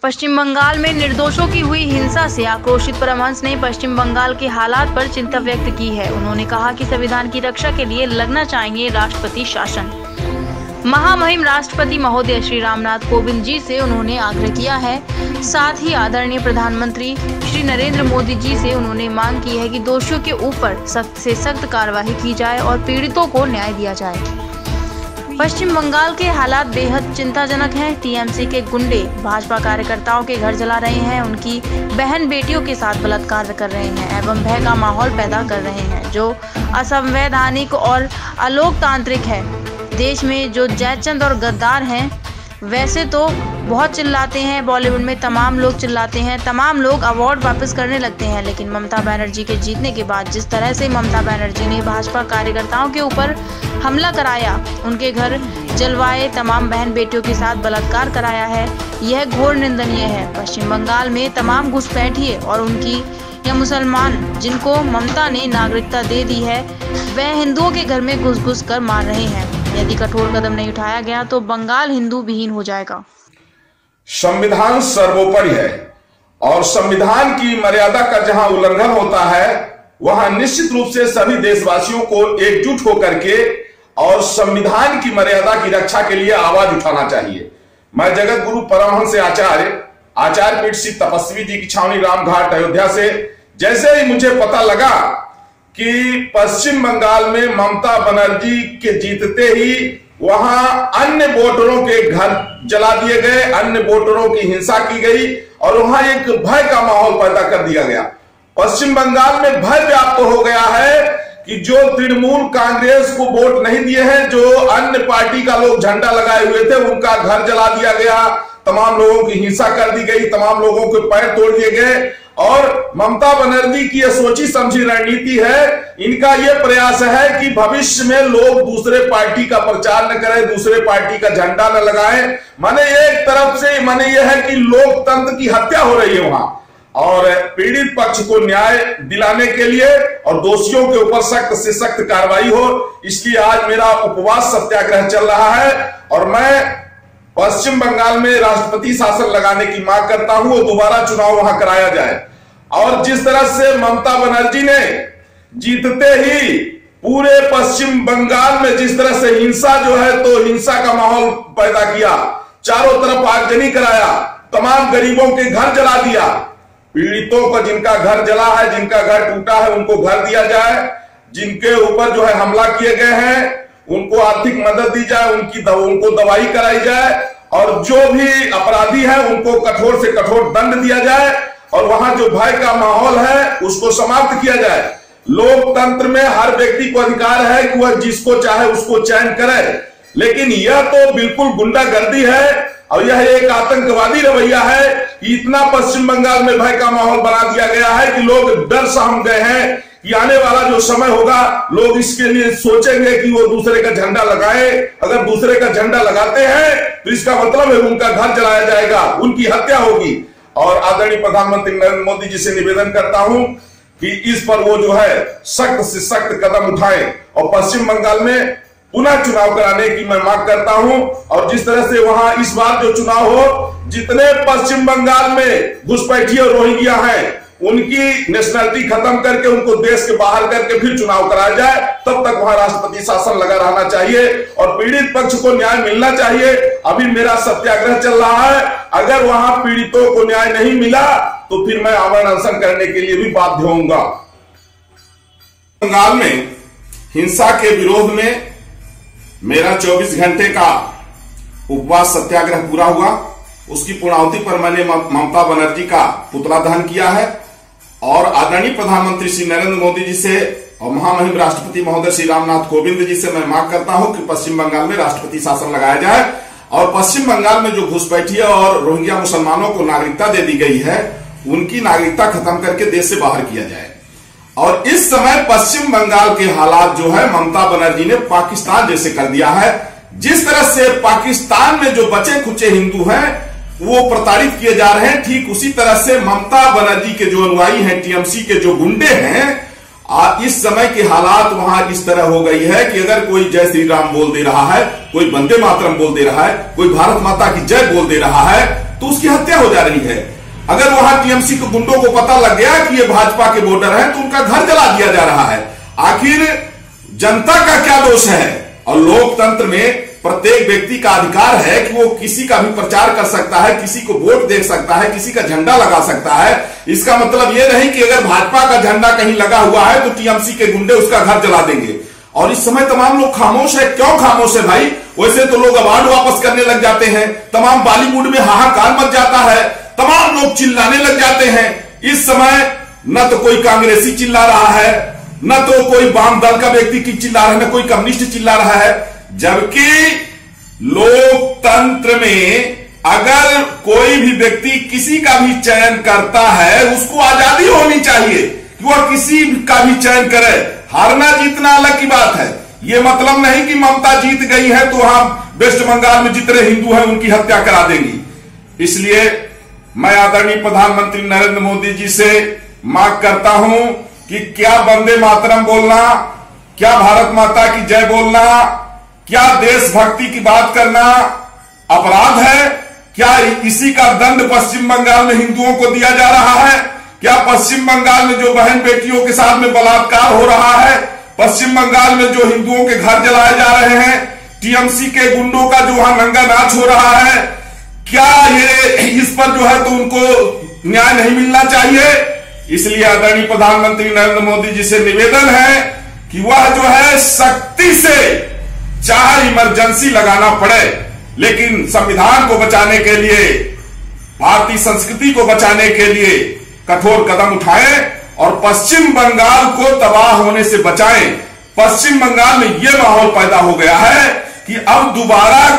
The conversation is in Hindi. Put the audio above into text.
पश्चिम बंगाल में निर्दोषों की हुई हिंसा से आक्रोशित परमहंस ने पश्चिम बंगाल के हालात पर चिंता व्यक्त की है। उन्होंने कहा कि संविधान की रक्षा के लिए लगना चाहिए राष्ट्रपति शासन। महामहिम राष्ट्रपति महोदय श्री रामनाथ कोविंद जी से उन्होंने आग्रह किया है। साथ ही आदरणीय प्रधानमंत्री श्री नरेंद्र मोदी जी से उन्होंने मांग की है कि दोषियों के ऊपर सख्त से सख्त कार्रवाई की जाए और पीड़ितों को न्याय दिया जाए। पश्चिम बंगाल के हालात बेहद चिंताजनक हैं। टीएमसी के गुंडे भाजपा कार्यकर्ताओं के घर जला रहे हैं, उनकी बहन बेटियों के साथ बलात्कार कर रहे हैं एवं भय का माहौल पैदा कर रहे हैं, जो असंवैधानिक और अलोकतांत्रिक है। देश में जो जयचंद और गद्दार हैं, वैसे तो बहुत चिल्लाते हैं, बॉलीवुड में तमाम लोग चिल्लाते हैं, तमाम लोग अवार्ड वापस करने लगते हैं, लेकिन ममता बनर्जी के जीतने के बाद जिस तरह से ममता बनर्जी ने भाजपा कार्यकर्ताओं के ऊपर हमला कराया, उनके घर जलवाए, तमाम बहन बेटियों के साथ बलात्कार कराया है, यह घोर निंदनीय है। पश्चिम बंगाल में तमाम घुसपैठिए और उनकी या मुसलमान जिनको ममता ने नागरिकता दे दी है, वह हिंदुओं के घर में घुस घुस कर मार रहे हैं। यदि कठोर कदम नहीं उठाया गया तो बंगाल हिंदू विहीन हो जाएगा। संविधान सर्वोपरि है और संविधान की मर्यादा का जहां उल्लंघन होता है, वहां निश्चित रूप से सभी देशवासियों को एकजुट होकर के और संविधान की मर्यादा की रक्षा के लिए आवाज उठाना चाहिए। मैं जगत गुरु परमहंस आचार्य पीठ श्री तपस्वी जी की छावनी रामघाट अयोध्या से जैसे ही मुझे पता लगा कि पश्चिम बंगाल में ममता बनर्जी के जीतते ही वहां अन्य वोटरों के घर जला दिए गए, अन्य वोटरों की हिंसा की गई और वहां एक भय का माहौल पैदा कर दिया गया। पश्चिम बंगाल में भय व्याप्त हो गया है कि जो तृणमूल कांग्रेस को वोट नहीं दिए हैं, जो अन्य पार्टी का लोग झंडा लगाए हुए थे, उनका घर जला दिया गया, तमाम लोगों की हिंसा कर दी गई, तमाम लोगों के पैर तोड़ दिए गए। और ममता बनर्जी की यह सोची समझी रणनीति है, इनका यह प्रयास है कि भविष्य में लोग दूसरे पार्टी का प्रचार न करें, दूसरे पार्टी का झंडा न लगाएं। माने एक तरफ से माने यह है कि लोकतंत्र की हत्या हो रही है वहां, और पीड़ित पक्ष को न्याय दिलाने के लिए और दोषियों के ऊपर सख्त से सख्त कार्रवाई हो, इसलिए आज मेरा उपवास सत्याग्रह चल रहा है और मैं पश्चिम बंगाल में राष्ट्रपति शासन लगाने की मांग करता हूं और दोबारा चुनाव वहां कराया जाए। और जिस तरह से ममता बनर्जी ने जीतते ही पूरे पश्चिम बंगाल में जिस तरह से हिंसा जो है तो हिंसा का माहौल पैदा किया, चारों तरफ आगजनी कराया, तमाम गरीबों के घर जला दिया, पीड़ितों को जिनका घर जला है, जिनका घर टूटा है, उनको घर दिया जाए, जिनके ऊपर जो है हमला किए गए हैं उनको आर्थिक मदद दी जाए, उनको दवाई कराई जाए और जो भी अपराधी है उनको कठोर से कठोर दंड दिया जाए और वहां जो भय का माहौल है उसको समाप्त किया जाए। लोकतंत्र में हर व्यक्ति को अधिकार है कि वह जिसको चाहे उसको चयन करे, लेकिन यह तो बिल्कुल गुंडागर्दी है और यह एक आतंकवादी रवैया है कि इतना पश्चिम बंगाल में भय का माहौल बना दिया गया है कि लोग डर सहम गए हैं कि आने वाला जो समय होगा लोग इसके लिए सोचेंगे कि वो दूसरे का झंडा लगाए। अगर दूसरे का झंडा लगाते हैं तो इसका मतलब है उनका घर जलाया जाएगा, उनकी हत्या होगी। और आदरणीय प्रधानमंत्री नरेंद्र मोदी जी से निवेदन करता हूं कि इस पर वो जो है सख्त से सख्त कदम उठाएं और पश्चिम बंगाल में पुनः चुनाव कराने की मैं मांग करता हूं। और जिस तरह से वहां इस बार जो चुनाव हो, जितने पश्चिम बंगाल में घुसपैठिए और रोहिंग्या हैं उनकी नेशनलिटी खत्म करके उनको देश के बाहर करके फिर चुनाव कराया जाए, तब तक वहां राष्ट्रपति शासन लगा रहना चाहिए और पीड़ित पक्ष को न्याय मिलना चाहिए। अभी मेरा सत्याग्रह चल रहा है, अगर वहां पीड़ितों को न्याय नहीं मिला तो फिर मैं आमरण अनशन करने के लिए भी बाध्य होऊंगा। बंगाल में हिंसा के विरोध में मेरा 24 घंटे का उपवास सत्याग्रह पूरा हुआ। उसकी पूर्णाहुति पर मैंने ममता बनर्जी का पुतला दहन किया है और आदरणीय प्रधानमंत्री श्री नरेंद्र मोदी जी से और महामहिम राष्ट्रपति महोदय श्री रामनाथ कोविंद जी से मैं मांग करता हूं कि पश्चिम बंगाल में राष्ट्रपति शासन लगाया जाए और पश्चिम बंगाल में जो घुसपैठिए और रोहिंग्या मुसलमानों को नागरिकता दे दी गई है, उनकी नागरिकता खत्म करके देश से बाहर किया जाए। और इस समय पश्चिम बंगाल के हालात जो है ममता बनर्जी ने पाकिस्तान जैसे कर दिया है। जिस तरह से पाकिस्तान में जो बचे खुचे हिंदू हैं वो प्रताड़ित किए जा रहे हैं, ठीक उसी तरह से ममता बनर्जी के जो अनुयायी हैं, टीएमसी के जो गुंडे हैं, इस समय के हालात वहां इस तरह हो गई है कि अगर कोई जय श्री राम बोल दे रहा है, कोई वंदे मातरम बोल दे रहा है, कोई भारत माता की जय बोल दे रहा है, तो तो उसकी हत्या हो जा रही है। अगर वहां टीएमसी के गुंडों को पता लग गया कि ये भाजपा के वोटर हैं तो उनका घर जला दिया जा रहा है। आखिर जनता का क्या दोष है? और लोकतंत्र में प्रत्येक व्यक्ति का अधिकार है कि वो किसी का भी प्रचार कर सकता है, किसी को वोट दे सकता है, किसी का झंडा लगा सकता है। इसका मतलब ये नहीं कि अगर भाजपा का झंडा कहीं लगा हुआ है तो टीएमसी के गुंडे उसका घर जला देंगे। और इस समय तमाम लोग खामोश है। क्यों खामोश है भाई? वैसे तो लोग अवार्ड वापस करने लग जाते हैं, तमाम बॉलीवुड में हाहाकार मच जाता है, तमाम लोग चिल्लाने लग जाते हैं। इस समय न तो कोई कांग्रेसी चिल्ला रहा है, न तो कोई वाम दल का व्यक्ति की चिल्ला रहा है, न कोई कम्युनिस्ट चिल्ला रहा है। जबकि लोकतंत्र में अगर कोई भी व्यक्ति किसी का भी चयन करता है, उसको आजादी होनी चाहिए कि वह किसी का भी चयन करे। हारना जीतना अलग की बात है। यह मतलब नहीं कि ममता जीत गई है तो हम वेस्ट बंगाल में जितने हिंदू हैं उनकी हत्या करा देंगी। इसलिए मैं आदरणीय प्रधानमंत्री नरेंद्र मोदी जी से मांग करता हूं कि क्या वंदे मातरम बोलना, क्या भारत माता की जय बोलना, क्या देशभक्ति की बात करना अपराध है? क्या इसी का दंड पश्चिम बंगाल में हिंदुओं को दिया जा रहा है? क्या पश्चिम बंगाल में जो बहन बेटियों के साथ में बलात्कार हो रहा है, पश्चिम बंगाल में जो हिंदुओं के घर जलाए जा रहे हैं, टीएमसी के गुंडों का जो वहां नंगा नाच हो रहा है, क्या ये इस पर जो है तो उनको न्याय नहीं मिलना चाहिए? इसलिए आदरणीय प्रधानमंत्री नरेंद्र मोदी जी से निवेदन है कि वह जो है सख्ती से, चाहे इमरजेंसी लगाना पड़े, लेकिन संविधान को बचाने के लिए, भारतीय संस्कृति को बचाने के लिए कठोर कदम उठाएं और पश्चिम बंगाल को तबाह होने से बचाएं। पश्चिम बंगाल में यह माहौल पैदा हो गया है कि अब दोबारा